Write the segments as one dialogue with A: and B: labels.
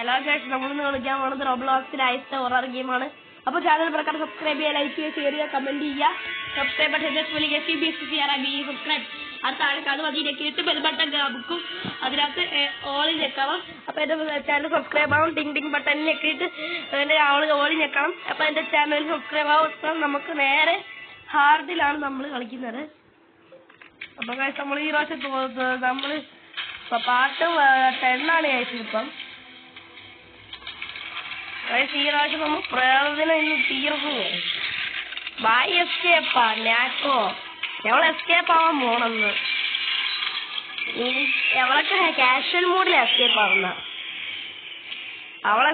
A: എല്ലാ ഗൈസ് നമ്മളിന്ന് കളിക്കാൻ പോകുന്നത് റോബ്ലോക്സിലെ ഐസ് ഹൊറർ ഗെയിമാണ്. അപ്പോൾ ചാനൽ പ്രകാരം സബ്സ്ക്രൈബ് ചെയ്യുക, ലൈക്ക് ചെയ്യുക, ഷെയർ ചെയ്യുക, കമന്റ് ചെയ്യുക. സബ്സ്ക്രൈബ് ബട്ടൺ സബ്സ്ക്രൈബ് അത് താഴെ കാണും. അതിലേക്ക് ബെൽ ബട്ടൺ ബുക്കും അതിനകത്ത് ഓളിൽ ഞെക്കണം. അപ്പോൾ എൻ്റെ ചാനൽ സബ്സ്ക്രൈബ് ആവും. ടിങ് ടിങ് ബട്ടണിൽ ഞെക്കിയിട്ട് എൻ്റെ ഓളിൽ ഞെക്കണം. അപ്പോൾ എൻ്റെ ചാനൽ സബ്സ്ക്രൈബ് ആവും. നമുക്ക് നേരെ ഹാർഡിലാണ് നമ്മൾ കളിക്കുന്നത്. അപ്പോൾ ഗൈസ് നമ്മൾ ഈ പ്രാവശ്യം നമ്മൾ പാട്ട് 10 കഴിച്ചത്. ഇപ്പം ഈ പ്രാവശ്യം നമ്മൾ പ്രയോജനം ഇന്ന് തീർന്നു. ബൈ എസ്കേപ്പാ ഞാക്കോ എവളെ എസ്കേപ്പ് ആവാൻ പോണെന്ന്. എവളൊക്കെ കാഷ്വൽ മൂഡിൽ എസ്കേപ്പ് ആവുന്ന അവളെ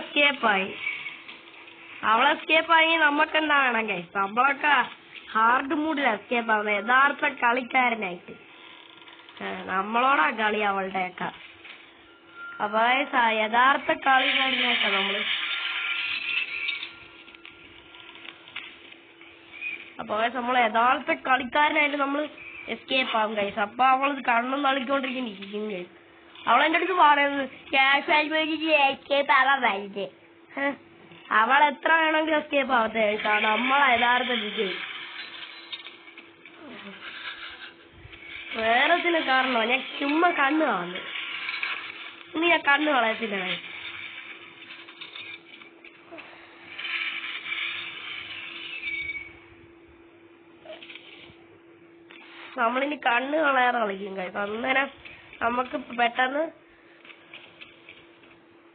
A: എസ്കേപ്പായി നമുക്ക് എന്താ വേണം ഗൈസ്? നമ്മളൊക്കെ ഹാർഡ് മൂഡിൽ എസ്കേപ്പ് ആവുന്ന യഥാർത്ഥ കളിക്കാരനായിട്ട്. നമ്മളോടാ കളി അവളുടെയൊക്കെ. അപ്പൊ യഥാർത്ഥ കളിക്കാരനായിട്ടാ നമ്മള്. അപ്പൊ നമ്മൾ യഥാർത്ഥ കളിക്കാരനായിട്ട് നമ്മൾ എസ്കേപ്പ് ആവും ഗൈസ്. അപ്പൊ അവൾ കണ്ണും തളിക്കൊണ്ടിരിക്കും ഗൈസ്. അവളെന്റെ അടുത്ത് പറയുന്നത് എസ്കേപ്പ് ആവാൻ വൈകി. അവൾ എത്ര വേണമെങ്കിലും എസ്കേപ്പ് ആവട്ടെ ഗൈസ്. നമ്മളെ യഥാർത്ഥ വിജയ് വേറെ ചില കാരണോ ഞാൻ ചുമ്മാ കണ്ണ് കാണുന്നു. ഇനി ഞാൻ കണ്ണ് കളയത്തില്ല ഗൈസ്. നമ്മളിനി കണ്ണ് കളയാതെ കളിക്കും ഗൈസ്. അന്നേരം നമുക്ക് പെട്ടെന്ന്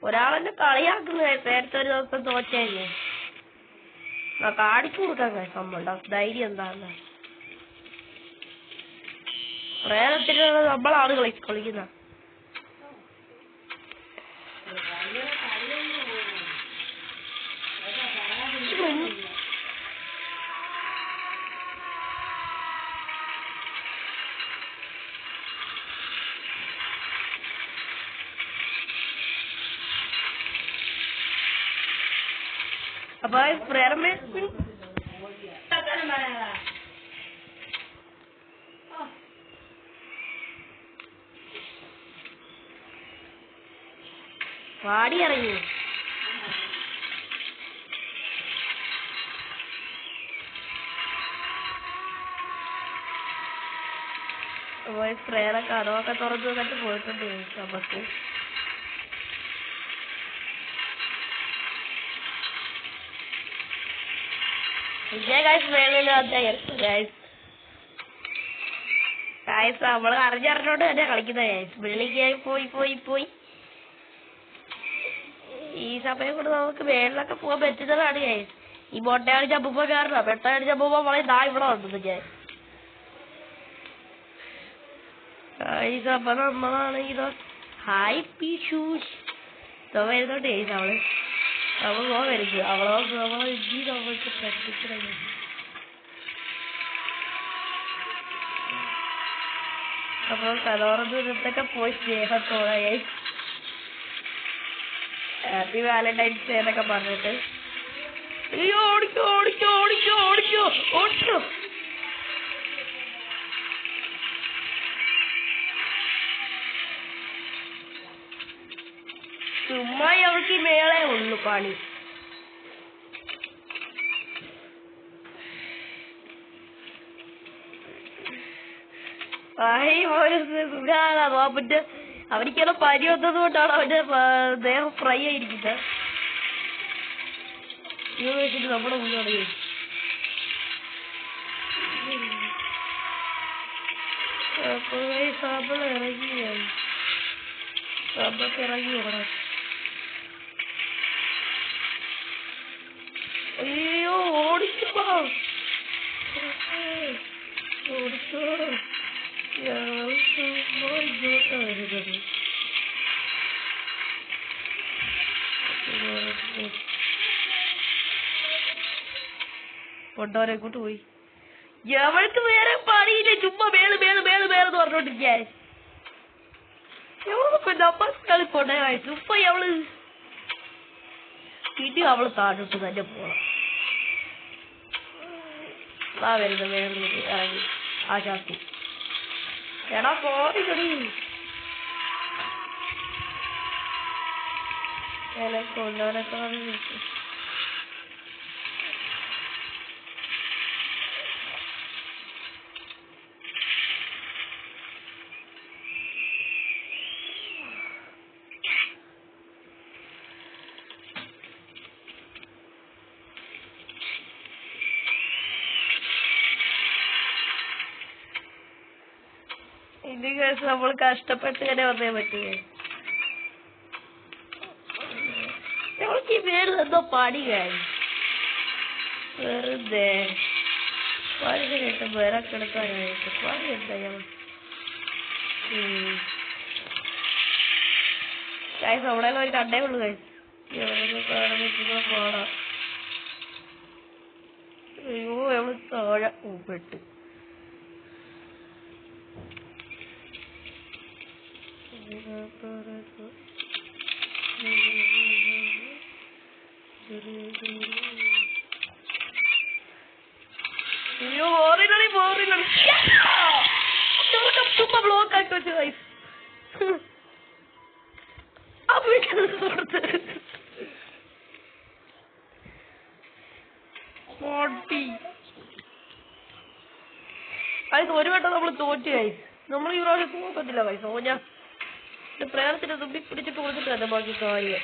A: ഒരാളെന്നെ കളിയാക്കുന്ന ഗൈസ്. നേരത്തെ ഒരു ദിവസം തോറ്റേനെ കാണിച്ചു കൊടുക്കാൻ ഗൈസ്. നമ്മളുടെ ധൈര്യം എന്താന്ന് പ്രേതത്തിന് നമ്മളാണ് കളിക്കുന്ന. അപ്പൊ പാടി ഇറങ്ങി. പ്രേതം കഥമൊക്കെ തുറന്നു വന്നിട്ട് പോയിട്ടുണ്ട് നമുക്ക്. നമ്മള് അറിഞ്ഞറിഞ്ഞോണ്ട് തന്നെ കളിക്കുന്ന വെള്ളിക്ക് പോയി ഈ സമയം കൊണ്ട് നമുക്ക് മേളിലൊക്കെ പോകാൻ പറ്റുന്നതാണ്. ഈ മൊട്ടയാടി ചപ്പുമ്പോ കയറണ പെട്ടയാടി ചപ്പുമ്പോ വളരെ ഇവിടെ വന്നത് അപ്പൊ നമ്മളാണെങ്കിലോ ഹായ് പീഷൂഷ് വരുന്നുണ്ട് അവള്. അവൾ പോകരുത്. നമ്മൾക്ക് പറ്റിക്കണം. അപ്പൊ കലോറന്ന് ഇതൊക്കെ പോയി സ്നേഹത്തോടെ ഹാപ്പി വാലന്റൈൻസ് ഡേ എന്നൊക്കെ പറഞ്ഞിട്ട് ഓടിക്കോ. ചുമ്മാ അവൾക്ക് മേളേ ഉള്ളു പണി. അവനിക്കെല്ലാം പനി വന്നത് കൊണ്ടാണ് അവന്റെ ദേഹം ഫ്രൈ ആയിരിക്കുന്നത്. നമ്മുടെ മുന്നോട്ട് ഇറങ്ങി ഇവിടെ. അയ്യോ ഓടിച്ചോ കൊണ്ടോരെ കൂട്ട് പോയി. എവൾക്ക് വേറെ പണിയില്ല. ചുമ്മാ മേള് പറഞ്ഞോണ്ടിരിക്കാൻ. കളി പോട്ടെ ഇപ്പൊ എവള് ഇടി അവള് താഴോട്ട് തന്നെ പോണം. വരുന്നത് വേറെ ഇറങ്ങി ആശാത്തി എടാ പോയി കൊണ്ടുപോകാനൊക്കെ ഇത് കേസ് നമ്മൾ കഷ്ടപ്പെട്ട് തന്നെ വന്നേ പറ്റുക. ഞങ്ങൾക്ക് ഈ വീട് എന്തോ പണി കഴിഞ്ഞു വെറുതെ പണി കഴിഞ്ഞിട്ട് വേറെ കിടക്കാനായിട്ട് പണി എന്താ കഴിച്ച് അവിടെ ഒരു കണ്ടേ ഉള്ളു കഴിച്ചു പാടാം. അയ്യോ എവിടെ താഴെ പെട്ട് അയ്യോ ബോറിനടി ചുമ്മാ ബ്ലോക്ക് ആക്കി വെച്ചു ഗൈസ്. ഒരു വട്ടം നമ്മൾ തോറ്റു ഗൈസ്. നമ്മൾ ഈ പ്രാവശ്യം തോക്കത്തില്ല ഗൈസ്. ഓ ഞാൻ പ്രേതത്തിന് തുമ്പി പിടിച്ചിട്ട് കൊടുത്തിട്ട് തന്നെ ബാക്കി കാര്യം.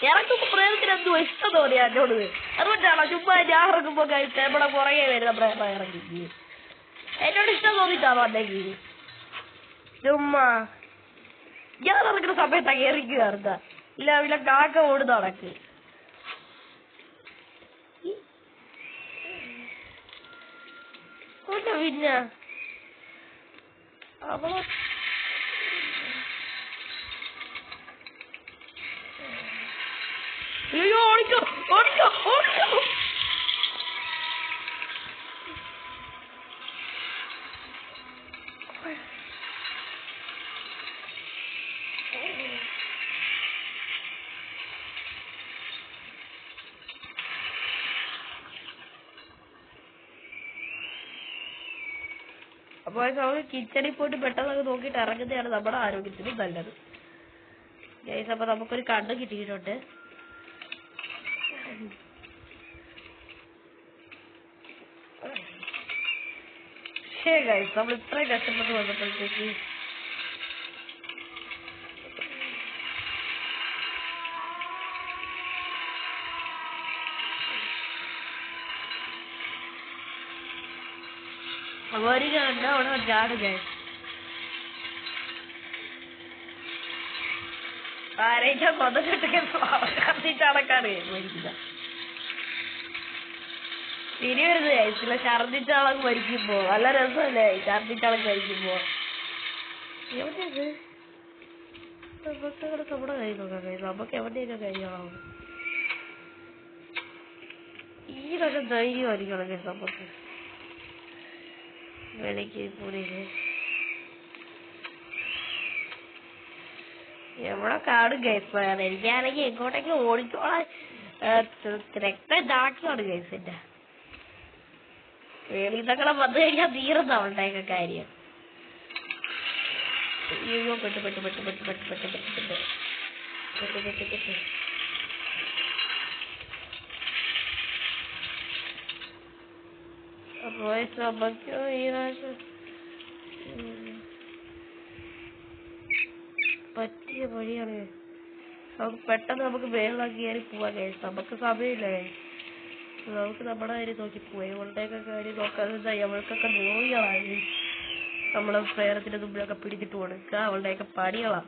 A: ഇറക്കുമ്പോ പ്രേതത്തിന് എന്തോ ഇഷ്ടം തോന്നിയാ എന്നോട്. അതുകൊണ്ടാണോ ചുമ്മാ ഞാൻ ഇറങ്ങുമ്പോ കഴിച്ച് നമ്മളെ പുറകെ വരുന്ന പ്രേതം ഇറങ്ങി എന്നോട് ഇഷ്ടം തോന്നിട്ടാണോ അല്ലെങ്കിൽ ചുമ്മാ ഞാൻ ഇറങ്ങുന്ന സമയത്താണ് ഇറങ്ങിക്കാറുന്ന ഇല്ല ഇല്ല കാക്ക ഓട് നടക്ക്. പിന്നെ അവളെ അയ്യോ ഓടിക്കോ ഓടിക്കോ ഓടിക്കോ. അപ്പൊ നമുക്ക് കിച്ചണിൽ പോയിട്ട് പെട്ടെന്നൊക്കെ നോക്കിയിട്ട് ഇറങ്ങുന്നതാണ് നമ്മുടെ ആരോഗ്യത്തിന് നല്ലത് ഗൈസ്. അപ്പൊ നമുക്കൊരു കണ്ണ് കിട്ടിയിട്ടുണ്ട്. ഗൈസ് നമ്മൾ ഇത്രയും കഷ്ടപ്പെട്ട് വന്നപ്പോഴത്തേക്ക് ഒരു കണ്ട അവിടെ ചാട് ഗൈസ്. ആരേച്ചാ കൊതക്കെട്ട് കത്തിച്ചടക്കാണ് മരിക്കില്ല. ഇനി വരുന്നത് കഴിച്ചില്ല. ഛർദിച്ചാളൊക്കെ മരിക്കുമ്പോ നല്ല രസമല്ലേ ഛർദിച്ചാളൊക്കെ മരിക്കുമ്പോ. എവിടെയത് നമുക്കവിടെ നമ്മുടെ കൈ നോക്കാൻ കഴിയും. നമുക്ക് എവിടെയൊക്കെ കഴിയണം. ഈ പക്ഷെ ധൈര്യമായിരിക്കണം കേസ് നമുക്ക് വെളിക്ക് പൂരിക്ക് എവിടെ കാണും കേസ് പറയാൻ. എനിക്കാണെങ്കിൽ എങ്ങോട്ടേക്ക് ഓടിച്ചോളാൻ രക്തം ഇതാക്കിയാണ് കേസ്. എന്റെ വെളിതങ്ങളെ വന്നു കഴിഞ്ഞാൽ തീർന്ന അവളുടെയൊക്കെ കാര്യം. അയ്യോ പെട്ട് പെട്ട് പെട്ട് പെട്ട് പെട്ട് പെട്ട് പെട്ട് പെട്ട് പെട്ട് പെട്ട് പെട്ട് അപ്പൊ നമുക്ക് ഈ പ്രാവശ്യം പറ്റിയ വഴിയാണ്. നമുക്ക് പെട്ടെന്ന് നമുക്ക് വേളാക്കി കയറി പോവാൻ കഴിയും. നമുക്ക് സമയമില്ല കഴിയും. നമുക്ക് നമ്മുടെ കാര്യം നോക്കി പോയി ഇവളുടെയൊക്കെ കാര്യം നോക്കാതെ അവൾക്കൊക്കെ നോയികളായി. നമ്മളെ പ്രേരത്തിന്റെ മുമ്പിലൊക്കെ പിടിച്ചിട്ട് കൊടുക്കുക അവളുടെയൊക്കെ പണികളാ.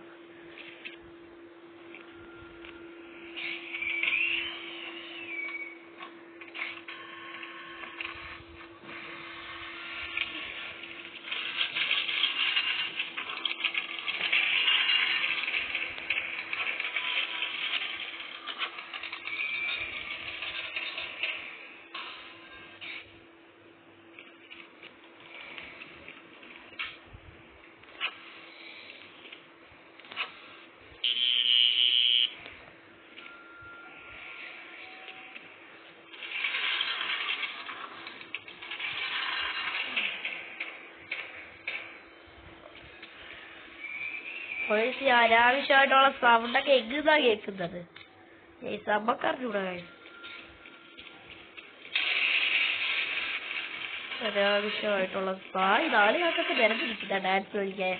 A: അനാവശ്യമായിട്ടുള്ള സൗണ്ടൊക്കെ എങ്ങുന്നാ കേൾക്കുന്നത്. സമ്മക്കറിഞ്ഞൂടെ അനാവശ്യമായിട്ടുള്ള 4 ആൾക്കൊക്കെ നിരന്നിരിക്കുന്ന ഡാൻസ് കളിക്കാൻ.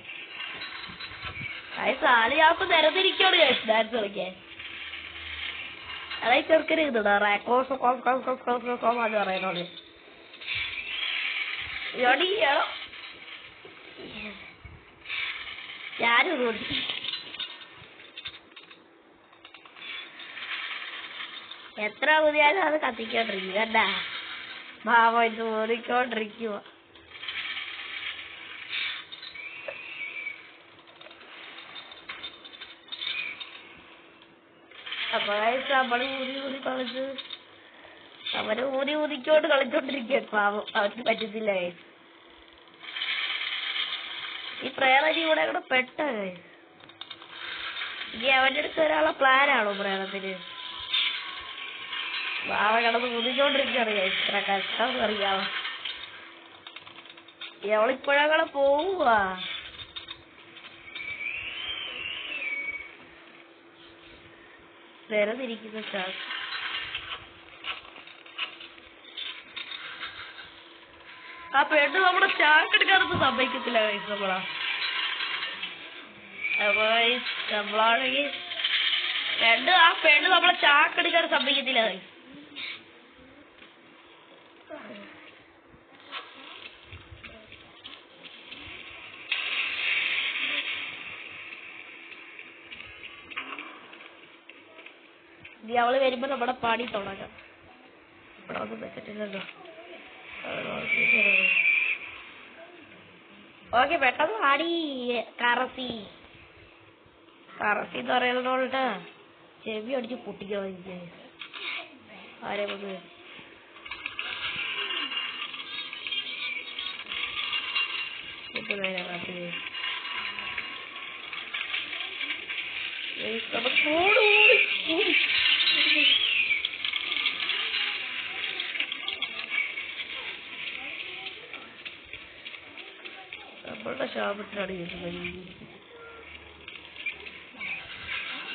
A: 4 ആൾക്ക് നിരന്നിരിക്കാണ് ഡാൻസ് കളിക്കാൻ. അതായത് ചെറുക്കന് ഇരുന്നടാ അത് പറയുന്നത്. ഞാനും എത്ര പുതിയാലും അത് കത്തിക്കൊണ്ടിരിക്കും കണ്ടാ. ഭാവം ഇത് ഓടിക്കൊണ്ടിരിക്കുക. അപ്പൊ നമ്മള് ഊതി കളിച്ച് അവന് ഊതിക്കൊണ്ട് കളിച്ചോണ്ടിരിക്കുക. പാവം അവർക്ക് പറ്റത്തില്ല. ഈ പ്രേരണി കൂടെ കൂടെ പെട്ടേ ഇനി അവന്റെ അടുത്ത് ഒരാളെ പ്ലാനാണോ പ്രേരണത്തിന്? പാവ കിടന്ന് ഊതിക്കൊണ്ടിരിക്കറിയാം. ഇത്ര കഷ്ടം അറിയാമോ. എവളിപ്പോഴങ്ങനെ പോവുക. നിരന്നിരിക്കുന്ന ചാക്ക് ആ പെണ്ണ് നമ്മുടെ ചാക്കെടുക്കാനൊന്നും സമ്മതിക്കത്തില്ല. നമ്മളാണെങ്കിൽ പെണ്ണ് നമ്മളെ ചാക്കെടുക്കാൻ സമ്മതിക്കത്തില്ല. ഇനി അവള് വരുമ്പോ നമ്മുടെ പണി തുടങ്ങാം. ഇവിടെ ഒന്നും വെച്ചിട്ടില്ലല്ലോ. ഓക്കെ പെട്ടെന്ന് പാടി. കറസി എന്ന് പറയുന്നോണ്ട് ചെവി അടിച്ച് പൊട്ടിക്കോ. ആരെ കൊണ്ട് നമ്മളുടെ ശാപത്തിനാണ്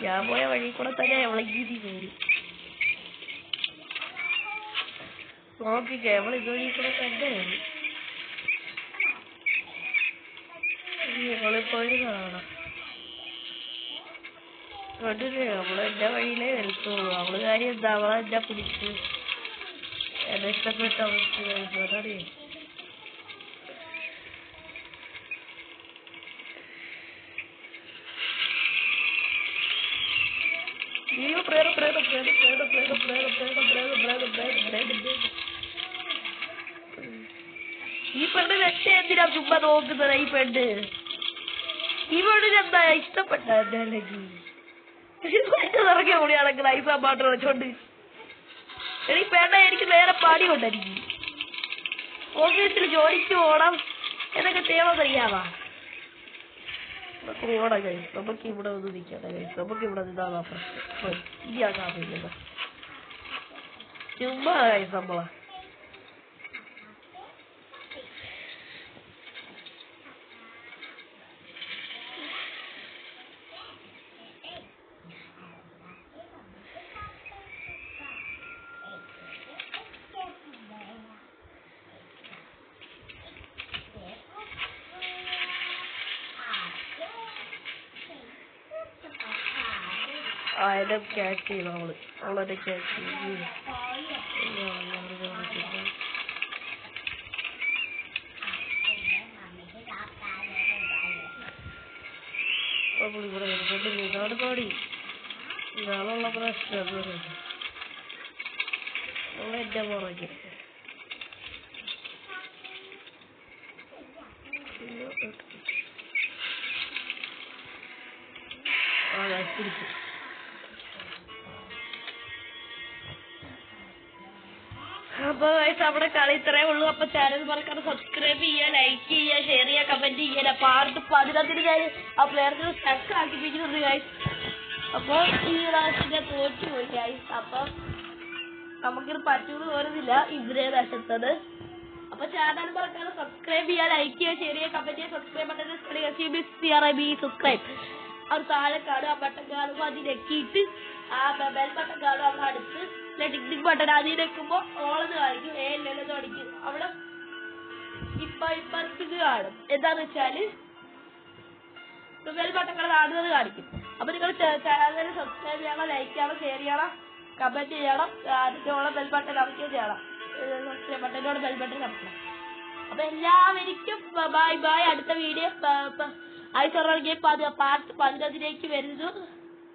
A: ഞാൻ പോയ വഴി കൂടെ തന്നെ അവളെങ്കീതി കയറി നോക്കിക്കേ. അവൾ ഇതുവഴി കൂടെ തന്നെ അവളിപ്പോഴും കാണാം. കണ്ടില്ലേ അവള് എന്റെ വഴിയിലേ വരുത്തുള്ളൂ. അവള് കാര്യം എന്താ അവളെ എന്നെ പിടിച്ച് എന്നെ ഇഷ്ടപ്പെട്ട അവസ്ഥ അതാണ്. ഈ പെണ്ണ് രക്ഷ എന്തിനാ ചുമ്മാ നോക്കുന്നത്? ഈ പെണ്ണ് പെണ്ണിനെന്താ ഇഷ്ടപ്പെട്ട അല്ലെങ്കിൽ ഇറങ്ങിയ കൂടിയാണെങ്കിൽ ഐസാ പാട്ട് വെച്ചോണ്ട് എനിക്ക് പെണ്ണ എനിക്ക് നേരെ പണി കൊണ്ടായിരിക്കും. ഓഫീസിൽ ജോലിക്ക് പോകണം എന്നൊക്കെ തേവതറിയാവാ. നമുക്ക് ഓടാം കഴിയും. നമുക്ക് ഇവിടെ ഒന്ന് നിൽക്കട്ടെ കഴിയും. നമുക്ക് ഇവിടെ നിന്നാ പ്രശ്നം. ഇനിയാകാമില്ല ചുമ്മാ കഴിയും നമ്മളാ. എന്നെ ക്യാച്ച് ചെയ്തു അവളെന്നെ ക്യാച്ച് ചെയ്തു. ഇവിടെ വരുന്നുണ്ട്. ഇതാണ് പാടി. ഇതാണുള്ള പ്രശ്നം. എന്റെ പുറകെ പിടിച്ചു. അപ്പൊ നമ്മുടെ കളി ഇത്രേ ഉള്ളൂ. അപ്പൊ ചാനൽ മറക്കാതെ സബ്സ്ക്രൈബ് ചെയ്യുക, ലൈക്ക് ചെയ്യുക, ഷെയർ ചെയ്യുക, കമന്റ് ചെയ്യുക. പാർട്ട് 11 ഞാൻ ആ പ്ലെയറിന് സ്റ്റക്ക് ആക്കിപ്പിക്കുന്നുണ്ട് ഗൈസ്. അപ്പൊ ഈ പ്രാവശ്യം തോറ്റുപോയി ഗൈസ്. അപ്പൊ നമുക്കിത് പറ്റൂന്ന് തോന്നുന്നില്ല ഇവരെ നശിച്ചത്. അപ്പൊ ചാനൽ മറക്കാതെ സബ്സ്ക്രൈബ് ചെയ്യുക, ലൈക്ക് ചെയ്യുക, ഷെയർ ചെയ്യുക, കമന്റ് ചെയ്യുക, സബ്സ്ക്രൈബ് ബട്ടൺ സബ്സ്ക്രൈബ്. അവർ താഴെ കാണും. ആ ബട്ടൺ കാണുമ്പോൾ അത് ഞെക്കിയിട്ട് ആ ബെൽ ബട്ടൺ കാണും അവിടെ അടുത്ത് ടിക് ടിക് ബട്ടൺ അതിൽ വെക്കുമ്പോൾ ഓളെന്ന് കാണിക്കും. ഇല്ലെന്ന് കാണിക്കും. അവിടെ ഇപ്പറത്തേക്ക് കാണും. എന്താന്ന് വെച്ചാല് ബെൽ ബട്ടൺ കാണുന്നത് കാണിക്കും. അപ്പൊ നിങ്ങൾ ചാനൽ സബ്സ്ക്രൈബ് ചെയ്യണം, ലൈക്ക് ചെയ്യണം, ഷെയർ ചെയ്യണം, കമന്റ് ചെയ്യണം. അതിന്റെ ബെൽ ബട്ടൺ അമർത്തുകയും ചെയ്യണം. സബ്സ്ക്രൈബ് ബട്ടനോട് ബെൽ ബട്ടൺ അമർത്തണം. അപ്പൊ എല്ലാവർക്കും ബൈ ബൈ. അടുത്ത video ice horror game part 15 വരുന്നു.